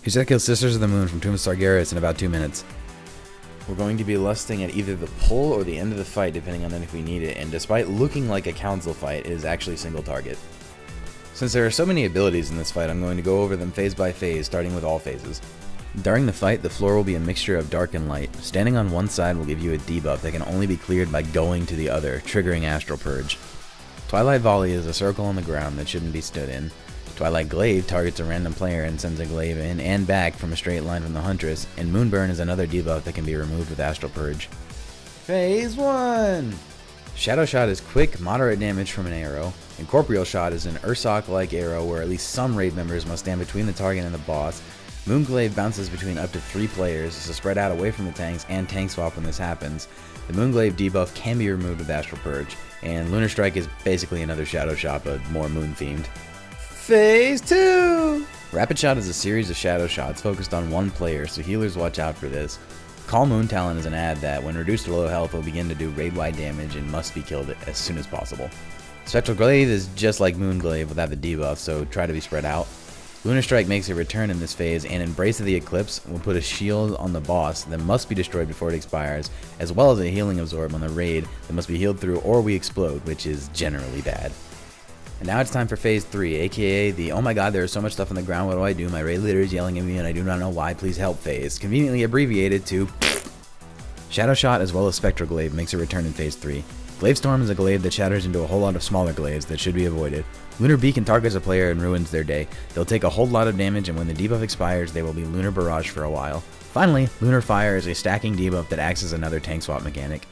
You should kill Sisters of the Moon from Tomb of Sargeras in about 2 minutes. We're going to be lusting at either the pull or the end of the fight depending on if we need it, and despite looking like a council fight, it is actually single target. Since there are so many abilities in this fight, I'm going to go over them phase by phase, starting with all phases. During the fight, the floor will be a mixture of dark and light. Standing on one side will give you a debuff that can only be cleared by going to the other, triggering Astral Purge. Twilight Volley is a circle on the ground that shouldn't be stood in. Twilight Glaive targets a random player and sends a glaive in and back from a straight line from the Huntress, and Moonburn is another debuff that can be removed with Astral Purge. Phase 1! Shadow Shot is quick, moderate damage from an arrow. Incorporeal Shot is an Ursoc-like arrow where at least some raid members must stand between the target and the boss. Moonglaive bounces between up to 3 players, so spread out away from the tanks and tank swap when this happens. The Moonglaive debuff can be removed with Astral Purge, and Lunar Strike is basically another Shadow Shot but more moon themed. Phase 2! Rapid Shot is a series of shadow shots focused on one player, so healers watch out for this. Call Moon Talon is an ad that, when reduced to low health, will begin to do raid-wide damage and must be killed as soon as possible. Spectral Glaive is just like Moonglaive without the debuff, so try to be spread out. Lunar Strike makes a return in this phase, and Embrace of the Eclipse will put a shield on the boss that must be destroyed before it expires, as well as a healing absorb on the raid that must be healed through or we explode, which is generally bad. And now it's time for phase 3, aka the oh my god there is so much stuff on the ground, what do? My raid leader is yelling at me and I do not know why, please help phase, conveniently abbreviated to Shadow Shot as well as Spectral Glaive makes a return in phase 3. Glaive Storm is a glaive that shatters into a whole lot of smaller glaives that should be avoided. Lunar Beacon targets a player and ruins their day. They'll take a whole lot of damage, and when the debuff expires they will be Lunar Barrage for a while. Finally, Lunar Fire is a stacking debuff that acts as another tank swap mechanic.